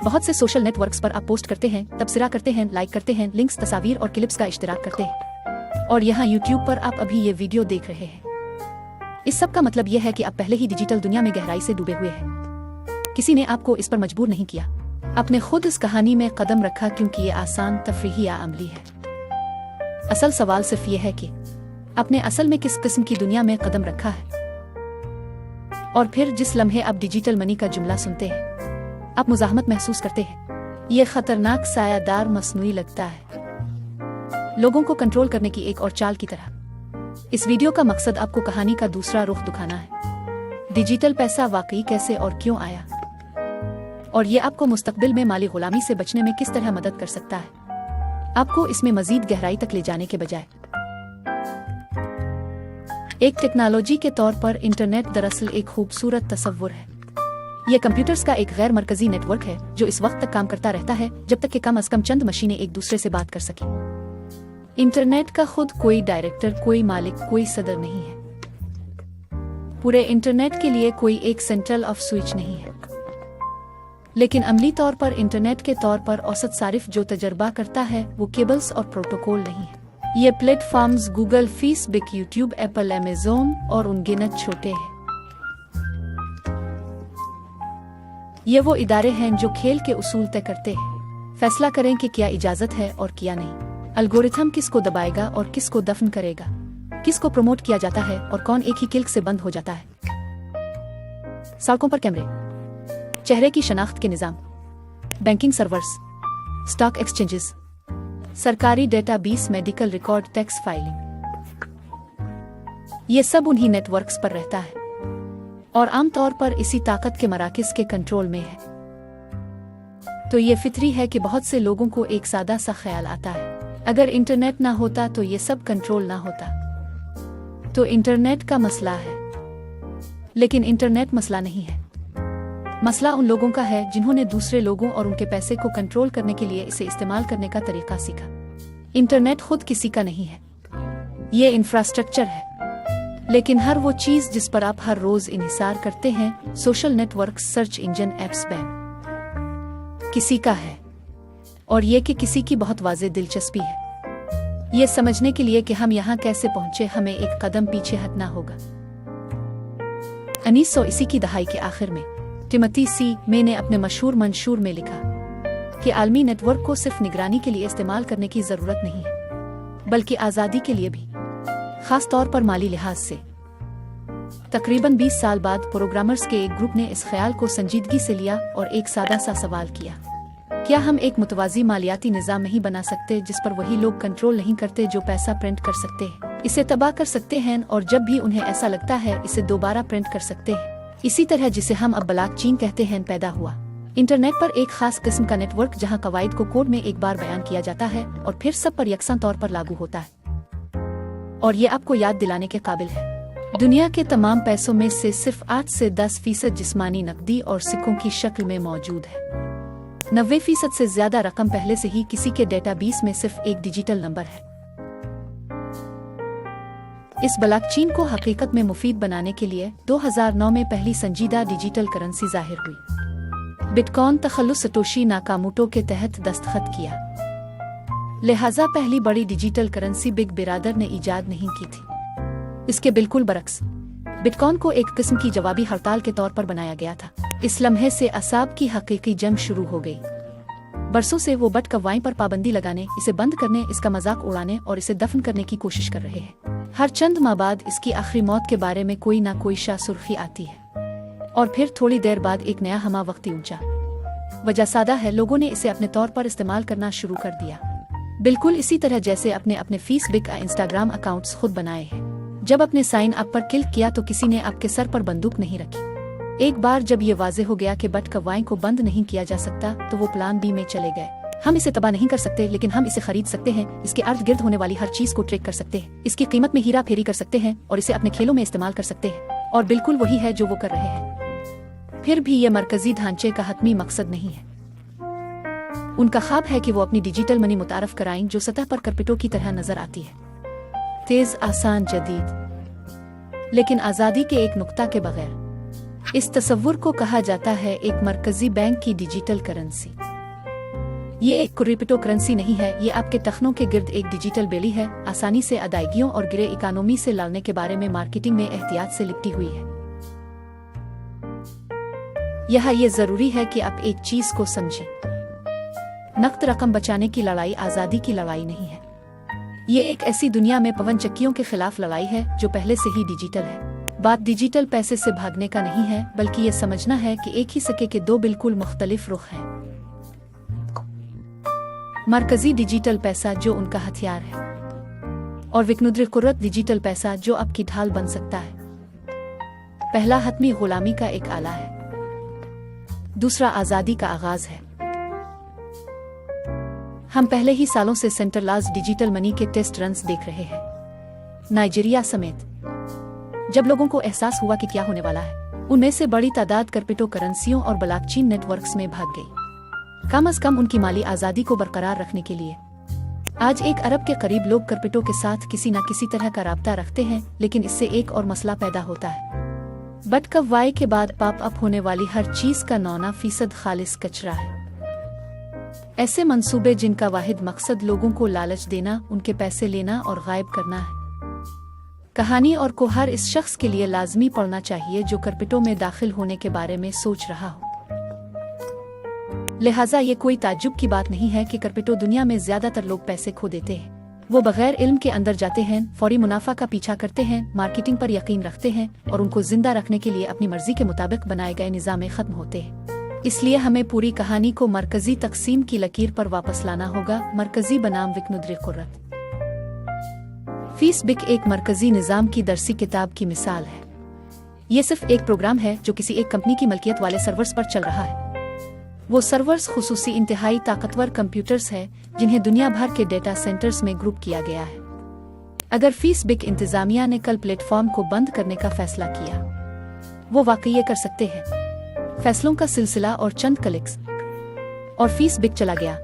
बहुत से social networks पर आप पोस्ट करते हैं, तबसरा करते हैं, लाइक करते हैं, लिंक्स, तस्वीर और क्लिप्स का इश्तिराक करते हैं। और यहाँ यूट्यूब पर आप अभी ये वीडियो देख रहे हैं। इस सब का मतलब यह है कि आप पहले ही डिजिटल दुनिया में गहराई से डूबे हुए हैं। किसी ने आपको इस पर मजबूर नहीं किया, आपने खुद इस कहानी में कदम रखा, क्योंकि ये आसान, तफरीही या अमली है। असल सवाल सिर्फ ये है कि आपने असल में किस किस्म की दुनिया में कदम रखा है। और फिर जिस लम्हे आप डिजिटल मनी का जुमला सुनते हैं, आप मुज़ाहमत महसूस करते हैं। ये खतरनाक सायादार मसनूई लगता है, लोगों को कंट्रोल करने की एक और चाल की तरह। इस वीडियो का मकसद आपको कहानी का दूसरा रुख दिखाना है। डिजिटल पैसा वाकई कैसे और क्यों आया, और ये आपको मुस्तकबिल में माली गुलामी से बचने में किस तरह मदद कर सकता है। आपको इसमें मजीद गहराई तक ले जाने के बजाय एक टेक्नोलॉजी के तौर पर इंटरनेट दरअसल एक खूबसूरत तस्वुर है। यह कंप्यूटर्स का एक गैर मरकजी नेटवर्क है जो इस वक्त तक काम करता रहता है जब तक कि कम से कम चंद मशीनें एक दूसरे से बात कर सकें। इंटरनेट का खुद कोई डायरेक्टर, कोई मालिक, कोई सदर नहीं है। पूरे इंटरनेट के लिए कोई एक सेंट्रल ऑफ स्विच नहीं है। लेकिन अमली तौर पर इंटरनेट के तौर पर औसत सारिफ जो तजर्बा करता है वो केबल्स और प्रोटोकॉल नहीं है। ये platforms Google, Facebook, YouTube, Apple, Amazon और उनगिनत छोटे हैं। ये वो इदारे हैं जो खेल के उसूल तय करते हैं, फैसला करें कि क्या इजाजत है और क्या नहीं। एल्गोरिथम किसको दबाएगा और किसको दफन करेगा, किसको प्रमोट किया जाता है और कौन एक ही क्लिक से बंद हो जाता है। सड़कों पर कैमरे, चेहरे की शनाख्त के निजाम, बैंकिंग सर्वर्स, स्टॉक एक्सचेंजेस, सरकारी database, medical record, tax filing, ये सब उन्हीं नेटवर्क्स पर रहता है और आमतौर पर इसी ताकत के मराकिज के कंट्रोल में है। तो ये फितरी है कि बहुत से लोगों को एक सादा सा ख्याल आता है, अगर इंटरनेट ना होता तो ये सब कंट्रोल ना होता। तो इंटरनेट का मसला है, लेकिन इंटरनेट मसला नहीं है। मसला उन लोगों का है जिन्होंने दूसरे लोगों और उनके पैसे को कंट्रोल करने के लिए इसे इस्तेमाल करने का तरीका सीखा। इंटरनेट खुद किसी का नहीं है, ये इंफ्रास्ट्रक्चर है। लेकिन हर वो चीज जिस पर आप हर रोज इन्हिसार करते हैं, social network, search engine, apps, bank, किसी का है। और ये कि किसी की बहुत वाज़ेह दिलचस्पी है। ये समझने के लिए कि हम यहाँ कैसे पहुंचे, हमें एक कदम पीछे हटना होगा। 1980 की दहाई के आखिर में टिमोथी सी मे ने अपने मशहूर मंशूर में लिखा कि आलमी नेटवर्क को सिर्फ निगरानी के लिए इस्तेमाल करने की जरूरत नहीं है, बल्कि आज़ादी के लिए भी, खास तौर पर माली लिहाज से। तकरीबन 20 साल बाद प्रोग्रामर्स के एक ग्रुप ने इस ख्याल को संजीदगी से लिया और एक सादा सा सवाल किया, क्या हम एक मुतवाज़ी मालियाती निज़ाम नहीं बना सकते जिस पर वही लोग कंट्रोल नहीं करते जो पैसा प्रिंट कर सकते हैं, इसे तबाह कर सकते हैं और जब भी उन्हें ऐसा लगता है इसे दोबारा प्रिंट कर सकते हैं। इसी तरह जिसे हम अब ब्लॉकचेन कहते हैं पैदा हुआ। इंटरनेट पर एक खास किस्म का नेटवर्क जहां कवायद को कोड में एक बार बयान किया जाता है और फिर सब पर यकसा तौर पर लागू होता है। और ये आपको याद दिलाने के काबिल है, दुनिया के तमाम पैसों में से सिर्फ 8 से 10% जिस्मानी नकदी और सिक्कों की शक्ल में मौजूद है। 90% से ज्यादा रकम पहले से ही किसी के डेटाबेस में सिर्फ एक डिजिटल नंबर है। इस ब्लॉकचेन को हकीकत में मुफीद बनाने के लिए 2009 में पहली संजीदा डिजिटल करेंसी जाहिर हुई। बिटकॉइन तखल्लुस सतोशी नाकामोटो के तहत दस्तखत किया। लिहाजा पहली बड़ी डिजिटल करेंसी बिग बिरादर ने ईजाद नहीं की थी। इसके बिल्कुल बरक्स, बिटकॉइन को एक किस्म की जवाबी हड़ताल के तौर पर बनाया गया था। इस लम्हे से असाब की हकीकी जंग शुरू हो गई। बरसों से वो बट कवाई पर पाबंदी लगाने, इसे बंद करने, इसका मजाक उड़ाने और इसे दफन करने की कोशिश कर रहे हैं। हर चंद माह बाद इसकी आखिरी मौत के बारे में कोई ना कोई शाह सुर्खी आती है और फिर थोड़ी देर बाद एक नया हमा वक्ती ऊंचा। वजह सादा है, लोगों ने इसे अपने तौर पर इस्तेमाल करना शुरू कर दिया, बिल्कुल इसी तरह जैसे अपने अपने फेसबुक या इंस्टाग्राम अकाउंट्स खुद बनाए हैं। जब अपने साइन अप पर क्लिक किया तो किसी ने आपके सर पर बंदूक नहीं रखी। एक बार जब ये वाजे हो गया कि बट कवाई को बंद नहीं किया जा सकता तो वो प्लान बी में चले गए। हम इसे तबाह नहीं कर सकते, लेकिन हम इसे खरीद सकते हैं, इसके अर्द गिर्द होने वाली हर चीज को ट्रैक कर सकते हैं, इसकी कीमत में हीरा फेरी कर सकते हैं और इसे अपने खेलों में इस्तेमाल कर सकते हैं। और बिल्कुल वही है जो वो कर रहे हैं। फिर भी ये मरकजी ढांचे का हतमी मकसद नहीं है। उनका ख्वाब है कि वो अपनी डिजिटल मनी मुतारफ कराएं जो सतह पर करपेटों की तरह नजर आती है, तेज, आसान, जदीद, लेकिन आजादी के एक नुक्ता के बगैर। इस तस्वुर को कहा जाता है एक मरकजी बैंक की डिजिटल करेंसी। ये एक क्रिप्टो करेंसी नहीं है, ये आपके तखनों के गिर्द एक डिजिटल बेली है, आसानी से अदायगियों और गिरे इकोनॉमी से लड़ने के बारे में मार्केटिंग में एहतियात से लिपटी हुई है। यहाँ ये जरूरी है कि आप एक चीज को समझें, नकद रकम बचाने की लड़ाई आजादी की लड़ाई नहीं है। ये एक ऐसी दुनिया में पवन चक्कियों के खिलाफ लड़ाई है जो पहले से ही डिजिटल है। बात डिजिटल पैसे से भागने का नहीं है, बल्कि ये समझना है कि एक ही सिक्के के दो बिल्कुल मुख्तलिफ रुख हैं। मरकजी डिजिटल पैसा जो उनका हथियार है, और विकनुद्र कुर्रत डिजिटल पैसा जो आपकी ढाल बन सकता है। पहला हतमी गुलामी का एक आला है, दूसरा आजादी का आगाज है। हम पहले ही सालों से सेंट्रलाइज्ड डिजिटल मनी के टेस्ट रन्स देख रहे हैं, नाइजीरिया समेत। जब लोगों को एहसास हुआ कि क्या होने वाला है, उनमें से बड़ी तादाद क्रिप्टो करेंसियों और ब्लॉकचेन नेटवर्क्स में भाग गई, कम से कम उनकी माली आजादी को बरकरार रखने के लिए। आज 1 अरब के करीब लोग क्रिप्टो के साथ किसी न किसी तरह का राब्ता रखते हैं, लेकिन इससे एक और मसला पैदा होता है। बटकवाई के बाद पॉप अप होने वाली हर चीज का 9% खालिस कचरा है। ऐसे मंसूबे जिनका वाहिद मकसद लोगों को लालच देना, उनके पैसे लेना और गायब करना है। कहानी और को हर इस शख्स के लिए लाजमी पढ़ना चाहिए जो क्रिप्टो में दाखिल होने के बारे में सोच रहा हो। लिहाजा ये कोई ताज्जुब की बात नहीं है कि क्रिप्टो दुनिया में ज्यादातर लोग पैसे खो देते हैं। वो बगैर इल्म के अंदर जाते हैं, फौरी मुनाफा का पीछा करते हैं, मार्केटिंग पर यकीन रखते हैं और उनको जिंदा रखने के लिए अपनी मर्जी के मुताबिक बनाए गए निज़ाम खत्म होते हैं। इसलिए हमें पूरी कहानी को मरकजी तकसीम की लकीर पर वापस लाना होगा। मरकजी बनाम विकनुद्र कुर्रत। फीसबिक एक मरकजी निज़ाम की दरसी किताब की मिसाल है। ये सिर्फ एक प्रोग्राम है जो किसी एक कंपनी की मलकियत वाले सर्वर्स पर चल रहा है। वो सर्वर्स खुसूसी इंतहाई ताकतवर कंप्यूटर्स है जिन्हें दुनिया भर के डेटा सेंटर्स में ग्रुप किया गया है। अगर फीसबिक इंतजामिया ने कल प्लेटफॉर्म को बंद करने का फैसला किया, वो वाकई ये कर सकते हैं। फैसलों का सिलसिला और चंद क्लिक्स और फीसबिक चला गया।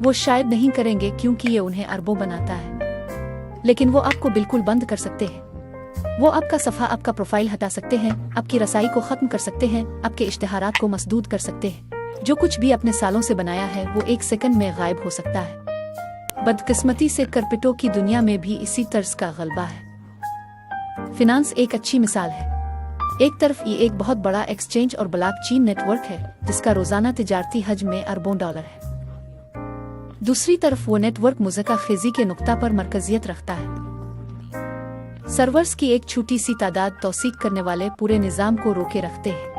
वो शायद नहीं करेंगे क्योंकि ये उन्हें अरबों बनाता है, लेकिन वो आपको बिल्कुल बंद कर सकते हैं। वो आपका सफ़ा, आपका प्रोफाइल हटा सकते हैं, आपकी रसाई को खत्म कर सकते हैं, आपके इश्तिहारात को मसदूद कर सकते हैं। जो कुछ भी अपने सालों से बनाया है वो 1 सेकंड में गायब हो सकता है। बदकिस्मती से क्रिप्टो की दुनिया में भी इसी तर्ज का गलबा है। फिनांस एक अच्छी मिसाल है। एक तरफ ये एक बहुत बड़ा एक्सचेंज और ब्लॉकचेन नेटवर्क है जिसका रोजाना तिजारती हजम में अरबों डॉलर है। दूसरी तरफ वो नेटवर्क मुज़क्का खेजी के नुक्ता पर मरकजियत रखता है। सर्वर्स की एक छोटी सी तादाद तौसीक करने वाले पूरे निज़ाम को रोके रखते हैं।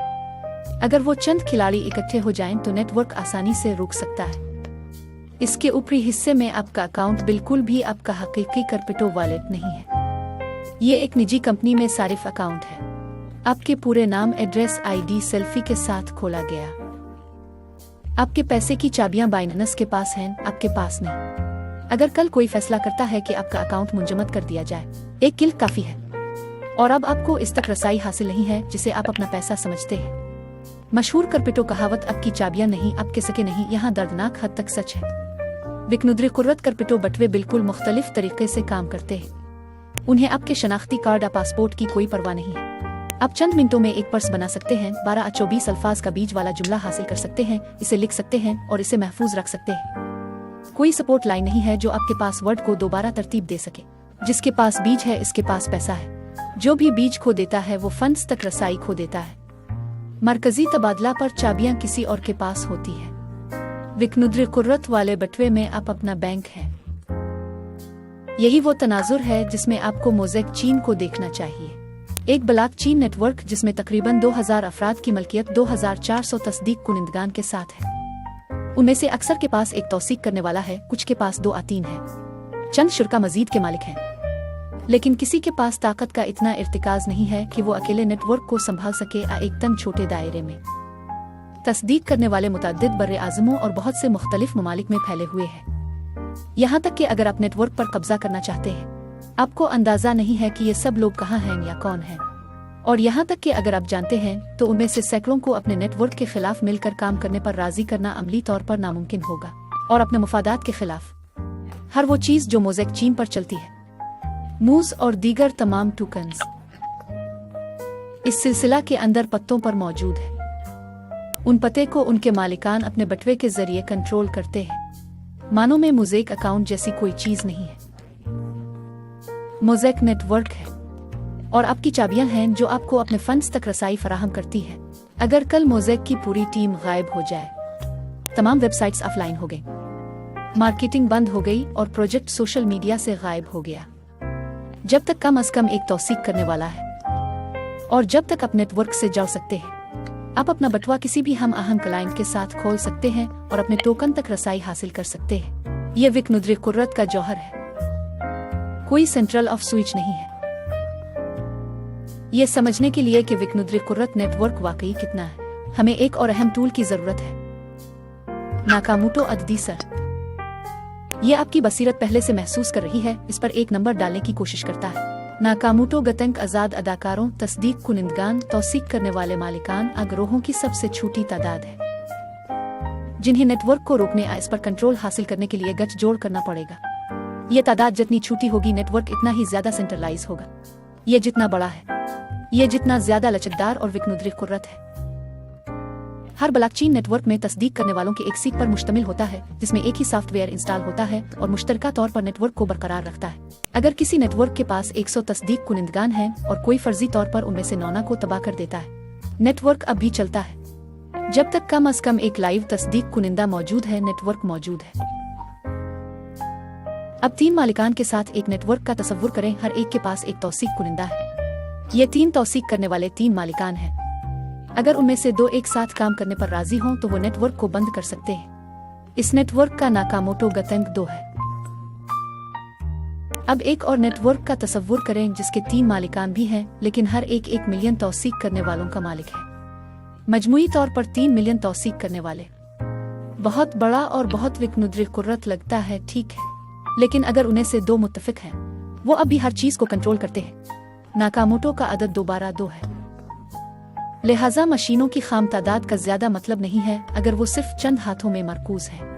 अगर वो चंद खिलाड़ी इकट्ठे हो जाएं तो नेटवर्क आसानी से रुक सकता है। इसके ऊपरी हिस्से में आपका अकाउंट बिल्कुल भी आपका हकीकी क्रिप्टो वॉलेट नहीं है। ये एक निजी कंपनी में सारिफ अकाउंट है। आपके पूरे नाम, एड्रेस, आईडी, सेल्फी के साथ खोला गया। आपके पैसे की चाबियां बाइनेंस के पास हैं, आपके पास नहीं। अगर कल कोई फैसला करता है कि आपका अकाउंट मुंजमद कर दिया जाए, एक क्लिक काफी है और अब आपको इस तक रसाई हासिल नहीं है जिसे आप अपना पैसा समझते हैं। मशहूर क्रिप्टो कहावत आपकी चाबियां नहीं आपके सके नहीं यहाँ दर्दनाक हद तक सच है। विकनुद्र कुर्रत क्रिप्टो बटवे बिल्कुल मुख्तलिफ तरीके से काम करते हैं। उन्हें आपके शनाख्ती कार्ड या पासपोर्ट की कोई परवाह नहीं है। आप चंद मिनटों में एक पर्स बना सकते हैं, 12 या 24 अल्फाज का बीज वाला जुमला हासिल कर सकते हैं, इसे लिख सकते हैं और इसे महफूज रख सकते हैं। कोई सपोर्ट लाइन नहीं है जो आपके पासवर्ड को दोबारा तरतीब दे सके। जिसके पास बीज है इसके पास पैसा है। जो भी बीज खो देता है वो फंड्स तक रसाई खो देता है। मरकजी तबादला पर चाबियां किसी और के पास होती है। विकनुद्र कुर्रत वाले बटवे में आप अपना बैंक है। यही वो तनाजुर है जिसमें आपको मोज़ेक चीन को देखना चाहिए। एक ब्लॉकचेन नेटवर्क जिसमें तकरीबन 2000 अफराद की मलकियत 2400 तस्दीक कुनिंदगान के साथ है। उनमें से अक्सर के पास एक तौसीक करने वाला है, कुछ के पास 2 या 3 है, चंद शुरा मजीद के मालिक हैं। लेकिन किसी के पास ताकत का इतना इर्तिकाज नहीं है कि वो अकेले नेटवर्क को संभाल सके या एक तंग छोटे दायरे में। तस्दीक करने वाले मुतअद्दिद बर्रे आज़मों और बहुत से मुख्तलिफ ममालिक में फैले हुए हैं। यहाँ तक कि अगर आप नेटवर्क पर कब्जा करना चाहते हैं, आपको अंदाजा नहीं है कि ये सब लोग कहाँ हैं या कौन हैं। और यहाँ तक कि अगर आप जानते हैं तो उनमें से सैकड़ों को अपने नेटवर्क के खिलाफ मिलकर काम करने पर राजी करना अमली तौर पर नामुमकिन होगा। और अपने मुफादात के खिलाफ हर वो चीज़ जो मोज़ेक चीन पर चलती है, मूज और दीगर तमाम टोकन्स। इस सिलसिला के अंदर पत्तों पर मौजूद है। उन पते को उनके मालिकान अपने बटवे के जरिए कंट्रोल करते हैं। मानो में मोज़ेक अकाउंट जैसी कोई चीज नहीं है। मोज़ेक नेटवर्क है और आपकी चाबियां हैं जो आपको अपने फंड्स तक रसाई फराहम करती है। अगर कल मोज़ेक की पूरी टीम गायब हो जाए, तमाम वेबसाइट्स ऑफलाइन हो गई, मार्केटिंग बंद हो गई और प्रोजेक्ट सोशल मीडिया से गायब हो गया, जब तक कम से कम एक तौसीक करने वाला है और जब तक आप नेटवर्क से जुड़ सकते हैं, आप अपना बटवा किसी भी हम आहंग क्लाइंट के साथ खोल सकते हैं और अपने टोकन तक रसाई हासिल कर सकते हैं। यह विकनुद्र कुर्रत का जौहर है, कोई सेंट्रल ऑफ स्विच नहीं है। यह समझने के लिए कि विकनुद्र कुर्रत नेटवर्क वाकई कितना है, हमें एक और अहम टूल की जरूरत है, नाकामोटो अददी सर। यह आपकी बसीरत पहले से महसूस कर रही है, इस पर एक नंबर डालने की कोशिश करता है। नाकामोटो गतंक आजाद अदाकारों, तस्दीक कुनिंदगान, तौसीक करने वाले मालिकान अगरोहों की सबसे छोटी तादाद है जिन्हें नेटवर्क को रोकने या इस पर कंट्रोल हासिल करने के लिए गठजोड़ करना पड़ेगा। यह तादाद जितनी छोटी होगी, नेटवर्क इतना ही ज्यादा सेंट्रलाइज होगा। यह जितना बड़ा है, यह जितना ज्यादा लचकदार और विकनुद्र कुर्रत है। हर ब्लॉकचेन नेटवर्क में तस्दीक करने वालों की एक सीट पर मुश्तमिल होता है, जिसमें एक ही सॉफ्टवेयर इंस्टॉल होता है और मुश्तरका तौर पर नेटवर्क को बरकरार रखता है। अगर किसी नेटवर्क के पास 100 तस्दीक कुनिंदगान हैं और कोई फर्जी तौर पर उनमें से 9 को तबाह कर देता है, नेटवर्क अब भी चलता है। जब तक कम से कम एक लाइव तस्दीक कुनिंदा मौजूद है, नेटवर्क मौजूद है। अब 3 मालिकान के साथ एक नेटवर्क का तसव्वुर करें, हर एक के पास एक तौसीक कुनिंदा है। ये 3 तौसीक करने वाले 3 मालिकान हैं। अगर उनमें से 2 एक साथ काम करने पर राजी हों तो वो नेटवर्क को बंद कर सकते हैं। इस नेटवर्क का नाकामोटो गतंक 2 है। अब एक और नेटवर्क का तसव्वुर करें जिसके 3 मालिकान भी हैं, लेकिन हर एक 1 मिलियन तौसीक करने वालों का मालिक है। मजमूई तौर पर 3 मिलियन तौसीक करने वाले। बहुत बड़ा और बहुत विकनुद्र कुर्रत लगता है, ठीक है, लेकिन अगर उन्हें से 2 मुत्तफिक हैं, वो अब भी हर चीज को कंट्रोल करते हैं। नाकामोटो का अदद दोबारा 2 है। लिहाजा मशीनों की खाम तादाद का ज्यादा मतलब नहीं है अगर वो सिर्फ चंद हाथों में मरकूज है।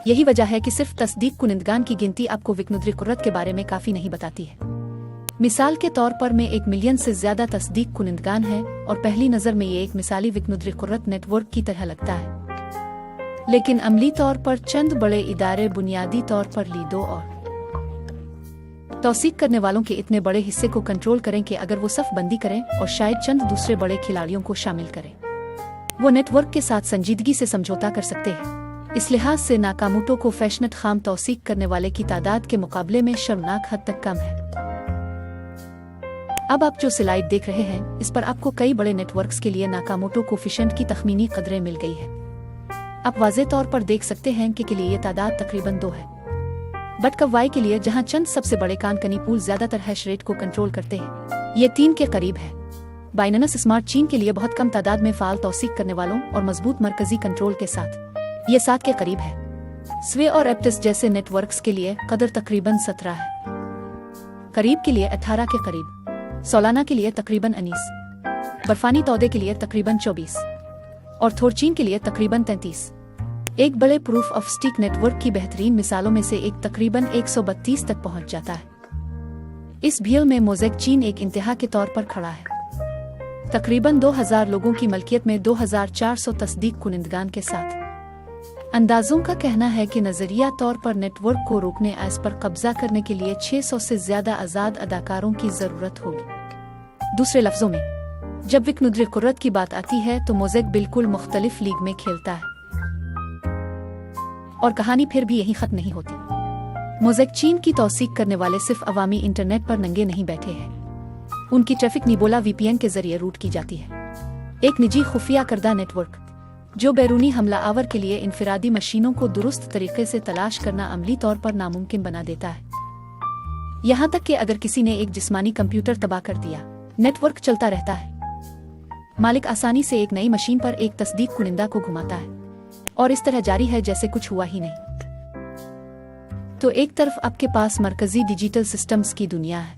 यही वजह है कि सिर्फ तस्दीक कुनिंदगान की गिनती आपको विकनुद्र कुर्रत के बारे में काफी नहीं बताती है। मिसाल के तौर पर में 1 मिलियन से ज्यादा तस्दीक कुनिंदगान है और पहली नजर में ये एक मिसाली विकनुद्र कुर्रत नेटवर्क की तरह लगता है, लेकिन अमली तौर पर चंद बड़े इदारे बुनियादी तौर पर लीडो और तौसीक करने वालों के इतने बड़े हिस्से को कंट्रोल करें कि अगर वो सफ बंदी करें और शायद चंद दूसरे बड़े खिलाड़ियों को शामिल करें, वो नेटवर्क के साथ संजीदगी से समझौता कर सकते हैं। इस लिहाज से नाकामोटो को फैशनेट खाम तौसीक करने वाले की तादाद के मुकाबले में शर्मनाक हद तक कम है। अब आप जो स्लाइड देख रहे हैं, इस पर आपको कई बड़े नेटवर्क्स के लिए नाकामोटो कोफिशिएंट की तखमीनी कदरें मिल गई है। आप वाज़े तौर पर देख सकते हैं कि के लिए ये तादाद तकरीबन 2 है। बट कवाई के लिए जहां चंद सबसे बड़े कानकनी पूल ज्यादातर हैश रेट को कंट्रोल करते हैं, ये 3 के करीब है। बाइनेंस स्मार्ट चीन के लिए बहुत कम तादाद में फाल तौसीक करने वालों और मजबूत मरकजी कंट्रोल के साथ ये 7 के करीब है। स्वे और एप्टिस जैसे नेटवर्क्स के लिए कदर तकरीबन 17 है। करीब के लिए 18 के करीब, सोलाना के लिए तकरीबन 19, बर्फानी तौदे के लिए तकरीबन 24 और थोरचीन के लिए तकरीबन 33। एक बड़े प्रूफ ऑफ स्टिक नेटवर्क की बेहतरीन मिसालों में से एक तकरीबन 132 तक पहुंच जाता है। इस भीड़ में मोज़ेक चीन एक इंतहा के तौर पर खड़ा है, तकरीबन 2000 लोगों की मलकियत में 2400 तस्दीक कुनिंदगान के साथ। अंदाजों का कहना है कि नजरिया तौर पर नेटवर्क को रोकने इस पर कब्जा करने के लिए 600 से ज्यादा आजाद अदाकारों की जरूरत होगी। दूसरे लफ्जों में, जब विकनुद्र कुर्रत की बात आती है तो मोज़ेक बिल्कुल मुख्तलिफ लीग में खेलता है। और कहानी फिर भी यहीं खत्म नहीं होती। मोज़ेक चीन की तौसीक करने वाले सिर्फ अवामी इंटरनेट पर नंगे नहीं बैठे हैं। उनकी ट्रैफिक निबोला VPN के जरिए रूट की जाती है, एक निजी खुफिया करदा नेटवर्क जो बैरूनी हमला आवर के लिए इनफिरादी मशीनों को दुरुस्त तरीके से तलाश करना अमली तौर पर नामुमकिन बना देता है। यहाँ तक कि अगर किसी ने एक जिस्मानी कंप्यूटर तबाह कर दिया, नेटवर्क चलता रहता है। मालिक आसानी से एक नई मशीन पर एक तस्दीक कुनिंदा को घुमाता है और इस तरह जारी है जैसे कुछ हुआ ही नहीं। तो एक तरफ आपके पास मरकजी डिजिटल सिस्टम्स की दुनिया है,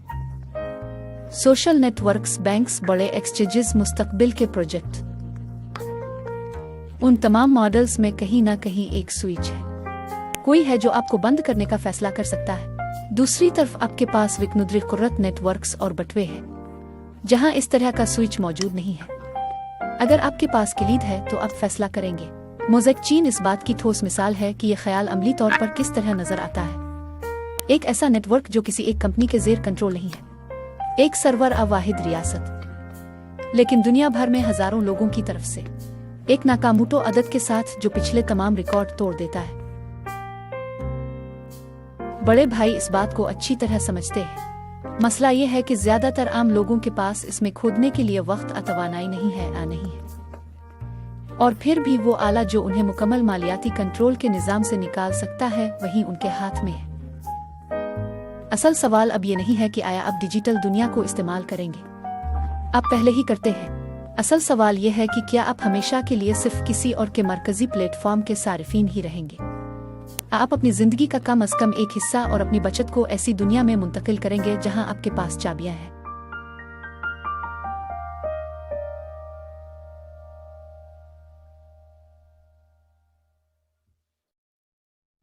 सोशल नेटवर्क्स, बैंक्स, बड़े एक्सचेंजेस, मुस्तकबिल के प्रोजेक्ट। उन तमाम मॉडल्स में कहीं ना कहीं एक स्विच है, कोई है जो आपको बंद करने का फैसला कर सकता है। दूसरी तरफ आपके पास विकनुद्र कुर्रत नेटवर्क्स और बटवे हैं जहां इस तरह का स्विच मौजूद नहीं है। अगर आपके पास किलीद है तो आप फैसला करेंगे। मोज़ेक चीन इस बात की ठोस मिसाल है कि यह ख्याल अमली तौर पर किस तरह नजर आता है। एक ऐसा नेटवर्क जो किसी एक कंपनी के जेर कंट्रोल नहीं है, एक सर्वर अवाहिद रियासत, लेकिन दुनिया भर में हजारों लोगों की तरफ से एक नाकामोटो अदद के साथ जो पिछले तमाम रिकॉर्ड तोड़ देता है। बड़े भाई इस बात को अच्छी तरह समझते हैं। मसला यह है कि ज्यादातर आम लोगों के पास इसमें खोदने के लिए वक्त अतवानाई नहीं है। और फिर भी वो आला जो उन्हें मुकम्मल मालियाती कंट्रोल के निज़ाम से निकाल सकता है वही उनके हाथ में है। असल सवाल अब ये नहीं है कि आया अब डिजिटल दुनिया को इस्तेमाल करेंगे, आप पहले ही करते हैं। असल सवाल ये है कि क्या आप हमेशा के लिए सिर्फ किसी और के मरकजी प्लेटफॉर्म के सारिफीन ही रहेंगे। आप अपनी जिंदगी का कम से कम एक हिस्सा और अपनी बचत को ऐसी दुनिया में मुंतकिल करेंगे जहां आपके पास चाबियां हैं।